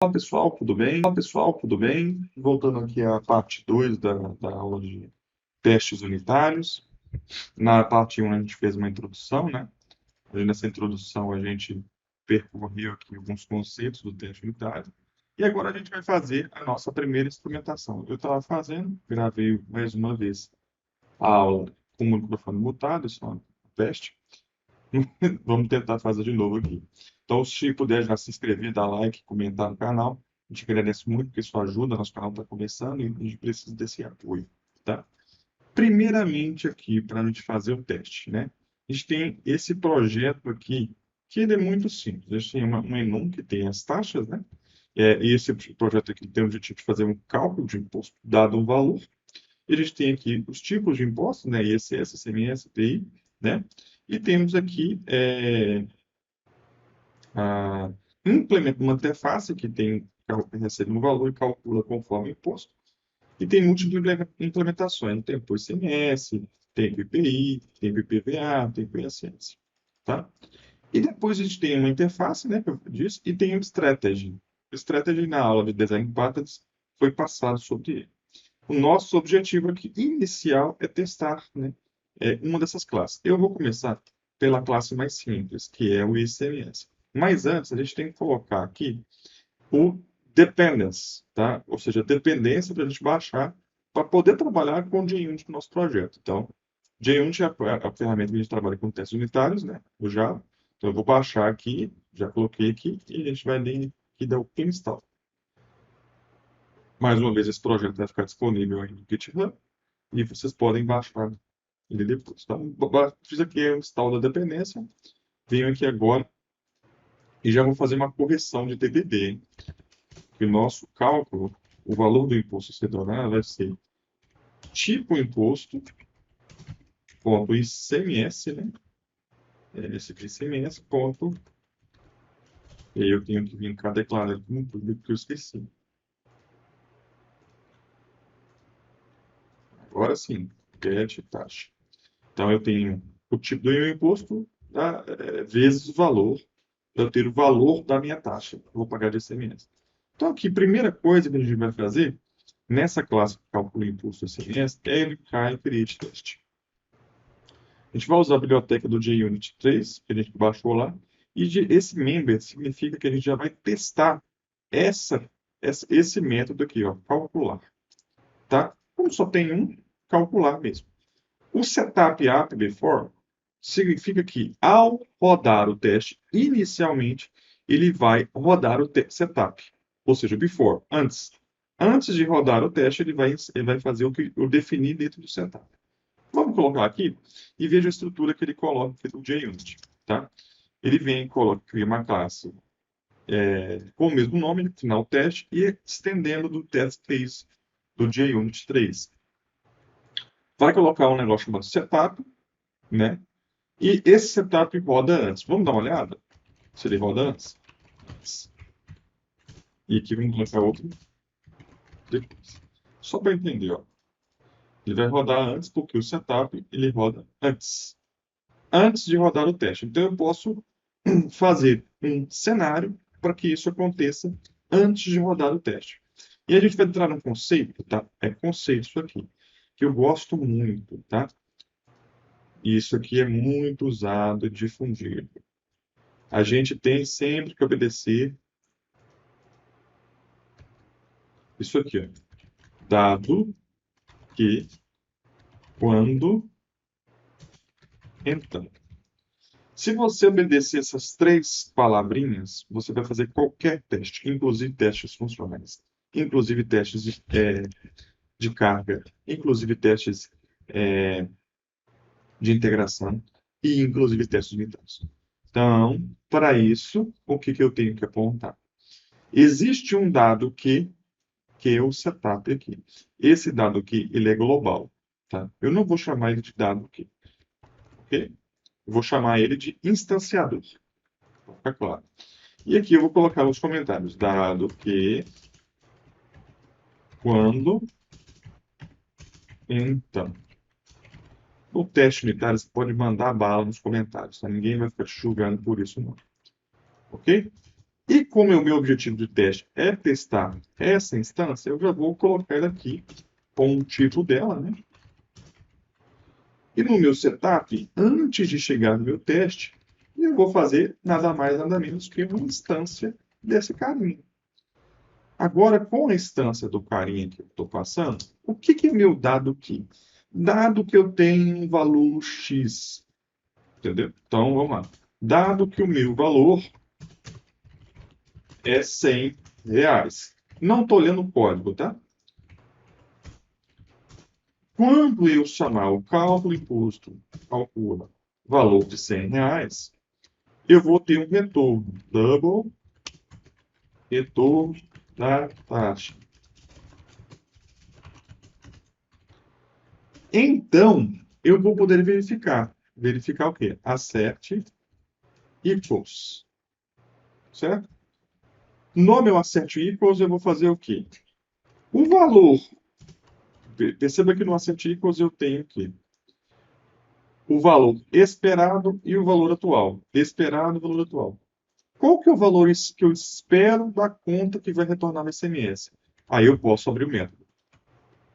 Olá pessoal, tudo bem? Olá pessoal, tudo bem? Voltando aqui à parte 2 da aula de testes unitários. Na parte um a gente fez uma introdução, né? Nessa introdução a gente percorreu aqui alguns conceitos do teste unitário. E agora a gente vai fazer a nossa primeira instrumentação. Eu estava fazendo, gravei mais uma vez a aula com o microfone mutado, só um teste. Vamos tentar fazer de novo aqui. Então, se puder já se inscrever, dar like, comentar no canal, a gente agradece muito, porque isso ajuda, nosso canal está começando e a gente precisa desse apoio, tá? Primeiramente aqui, para a gente fazer o teste, né? A gente tem esse projeto aqui, que ele é muito simples. A gente tem um menu que tem as taxas, né? E esse projeto aqui tem o objetivo de fazer um cálculo de imposto dado um valor. E a gente tem aqui os tipos de impostos, né? ISS, ICMS, IPI, né? E temos aqui a implementa uma interface que tem recebe um valor e calcula conforme o imposto. E tem múltiplas implementações. Tem o ICMS, tem o IPI, tem o IPVA, tem o ISS. Tá? E depois a gente tem uma interface, né, que eu disse, e tem o Strategy. O Strategy, na aula de Design Patterns, foi passado sobre ele. O nosso objetivo aqui inicial é testar, né, uma dessas classes. Eu vou começar pela classe mais simples, que é o ICMS. Mas antes, a gente tem que colocar aqui o dependence, tá? Ou seja, dependência para a gente baixar para poder trabalhar com o JUnit no nosso projeto. Então, JUnit é a ferramenta que a gente trabalha com testes unitários, né? O Java. Então, eu vou baixar aqui, já coloquei aqui, e a gente vai ler aqui dar o install. Mais uma vez, esse projeto vai ficar disponível aí no GitHub e vocês podem baixar ele depois. Então, fiz aqui o install da dependência, venho aqui agora e já vou fazer uma correção de TDD, hein? Que o nosso cálculo, o valor do imposto a ser donado vai ser tipo imposto, ponto ICMS, né? Esse aqui ICMS, ponto. E aí eu tenho que vir cá declarar como público que eu esqueci. Agora sim, get taxa. Então eu tenho o tipo do imposto vezes o valor, eu ter o valor da minha taxa que eu vou pagar de ICMS. Então aqui, primeira coisa que a gente vai fazer nessa classe que calcula o imposto ICMS é ele cai create test. A gente vai usar a biblioteca do JUnit 3, que a gente baixou lá, e esse member significa que a gente já vai testar esse método aqui, ó, calcular. Tá? Como só tem um, calcular mesmo. O setup app before significa que ao rodar o teste, inicialmente, ele vai rodar o setup, ou seja, before, antes. Antes de rodar o teste, ele vai fazer o definir dentro do setup. Vamos colocar aqui e veja a estrutura que ele coloca no JUnit. Tá? Ele vem e cria uma classe com o mesmo nome, final teste, e estendendo do test case do JUnit 3. Vai colocar um negócio chamado setup, né? E esse setup roda antes. Vamos dar uma olhada se ele roda antes. E aqui vamos colocar outro depois. Só para entender, ó. Ele vai rodar antes porque o setup ele roda antes de rodar o teste. Então eu posso fazer um cenário para que isso aconteça antes de rodar o teste. E a gente vai entrar num conceito, tá? É conceito isso aqui, que eu gosto muito, tá? E isso aqui é muito usado e difundido. A gente tem sempre que obedecer isso aqui, ó. Dado que, quando, então. Se você obedecer essas três palavrinhas, você vai fazer qualquer teste, inclusive testes funcionais, inclusive testes de carga, inclusive testes é, de integração e inclusive testes unitários. Então, para isso, o que eu tenho que apontar? Existe um dado que é o setup aqui. Esse dado aqui, ele é global. Tá? Eu não vou chamar ele de dado aqui. Ok? Eu vou chamar ele de instanciador. Para ficar claro. E aqui eu vou colocar nos comentários. Dado que, quando, então. No teste unitário, você pode mandar bala nos comentários. Tá? Ninguém vai ficar te julgando por isso, não. Ok? E como o meu objetivo de teste é testar essa instância, eu já vou colocar ela aqui com o título dela, né? E no meu setup, antes de chegar no meu teste, eu vou fazer nada mais, nada menos que uma instância desse carinha. Agora, com a instância do carinha que eu estou passando, o que é meu dado aqui? Dado que eu tenho um valor X, entendeu? Então, vamos lá. Dado que o meu valor é R$ 100. Não estou lendo o código, tá? Quando eu chamar o cálculo imposto, calcula valor de R$ 100, eu vou ter um retorno, double retorno da taxa. Então, eu vou poder verificar. Verificar o quê? Assert equals. Certo? No meu assert equals, eu vou fazer o quê? O valor. Perceba que no assert equals eu tenho aqui o valor esperado e o valor atual. Esperado e valor atual. Qual que é o valor que eu espero da conta que vai retornar no SMS? Aí eu posso abrir o método.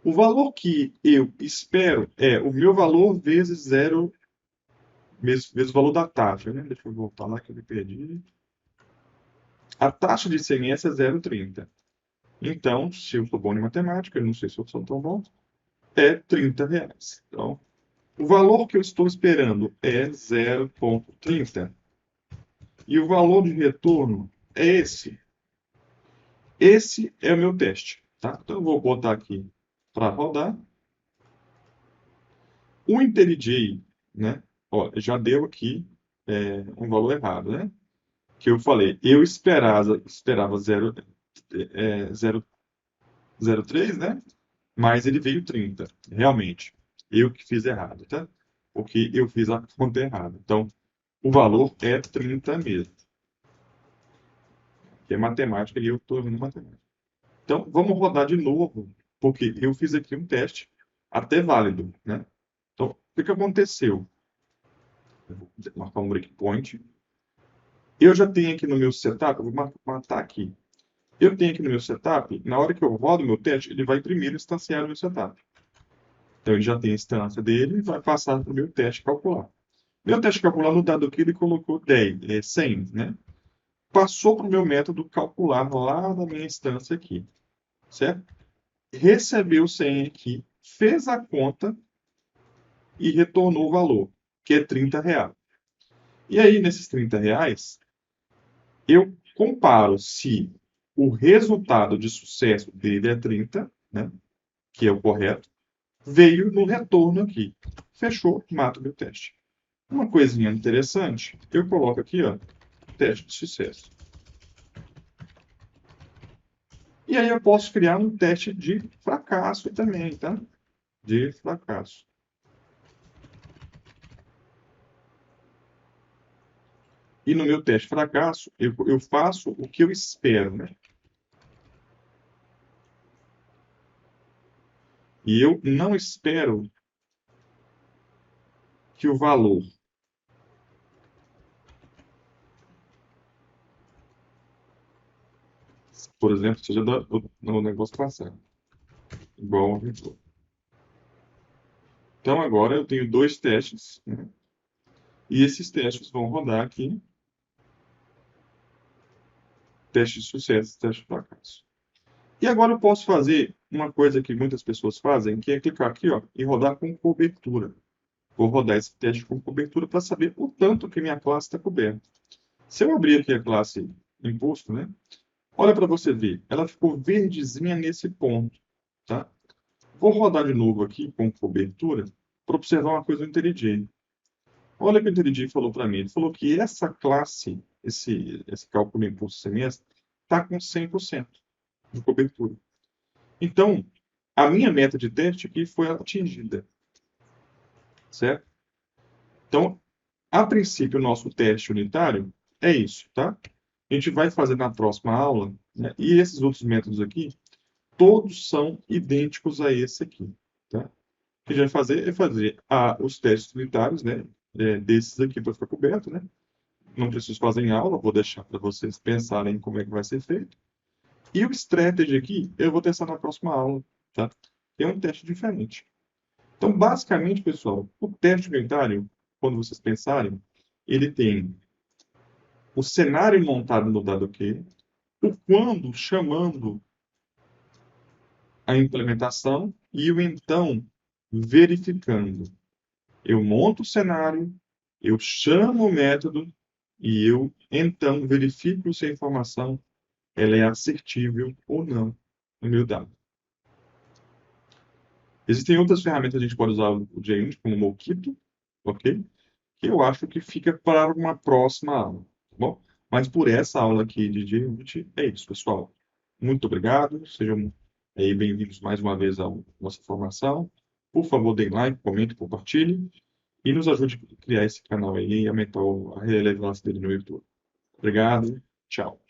O valor que eu espero é o meu valor vezes zero, vezes o valor da taxa, né? Deixa eu voltar lá que eu me perdi. A taxa de ICMS é 0,30. Então, se eu sou bom em matemática, eu não sei se eu sou tão bom, é R$ 30. Então, o valor que eu estou esperando é 0,30. E o valor de retorno é esse. Esse é o meu teste. Tá? Então, eu vou botar aqui para rodar. O IntelliJ, né? Ó, já deu aqui um valor errado, né? Que eu falei, eu esperava 0,03, né? Mas ele veio 30, realmente. Eu que fiz errado, tá? Porque eu fiz a conta errada. Então, o valor é 30 mesmo. Que é matemática e eu estou vendo matemática. Então, vamos rodar de novo, porque eu fiz aqui um teste até válido, né? Então, o que aconteceu? Eu vou marcar um breakpoint. Eu já tenho aqui no meu setup, eu vou matar aqui. Eu tenho aqui no meu setup, na hora que eu rodo o meu teste, ele vai primeiro instanciar o meu setup. Então, ele já tem a instância dele e vai passar para o meu teste calcular. Meu teste calcular, no dado aqui, ele colocou 10, 100, né? Passou para o meu método calcular lá na minha instância aqui, certo? Recebeu 100 aqui, fez a conta e retornou o valor, que é R$ 30. E aí, nesses R$ 30, eu comparo se o resultado de sucesso dele é 30, né, que é o correto, veio no retorno aqui. Fechou, mato meu teste. Uma coisinha interessante, eu coloco aqui, ó, teste de sucesso. E aí eu posso criar um teste de fracasso também, tá? De fracasso. E no meu teste de fracasso, eu faço o que eu espero, né? E eu não espero que o valor, por exemplo, seja do negócio passado, igual ao retorno. Então agora eu tenho dois testes, né? E esses testes vão rodar aqui, teste de sucesso, teste de fracasso. E agora eu posso fazer uma coisa que muitas pessoas fazem, que é clicar aqui, ó, e rodar com cobertura. Vou rodar esse teste com cobertura para saber o tanto que minha classe está coberta. Se eu abrir aqui a classe imposto, né? Olha para você ver, ela ficou verdezinha nesse ponto, tá? Vou rodar de novo aqui com cobertura para observar uma coisa inteligente. Olha o que o IntelliJ falou para mim. Ele falou que essa classe, esse cálculo de impulso semestre, está com 100% de cobertura. Então, a minha meta de teste aqui foi atingida. Certo? Então, a princípio, o nosso teste unitário é isso, tá? A gente vai fazer na próxima aula, né? E esses outros métodos aqui, todos são idênticos a esse aqui, tá? O que a gente vai fazer é fazer os testes unitários, né? Desses aqui para ficar coberto, né? não preciso fazer em aula, vou deixar para vocês pensarem como é que vai ser feito. E o strategy aqui, eu vou testar na próxima aula, tá? É um teste diferente. Então, basicamente, pessoal, o teste unitário, quando vocês pensarem, ele tem o cenário montado no dado Q, o quando chamando a implementação e o então verificando. Eu monto o cenário, eu chamo o método e eu então verifico se a informação ela é assertível ou não no meu dado. Existem outras ferramentas que a gente pode usar o JUnit, como o Mockito, ok? Que eu acho que fica para uma próxima aula, tá bom? Mas por essa aula aqui de JUnit, é isso, pessoal. Muito obrigado, sejam aí bem-vindos mais uma vez à nossa formação. Por favor, deem like, comente, compartilhe e nos ajude a criar esse canal aí e aumentar a relevância dele no YouTube. Obrigado, tchau.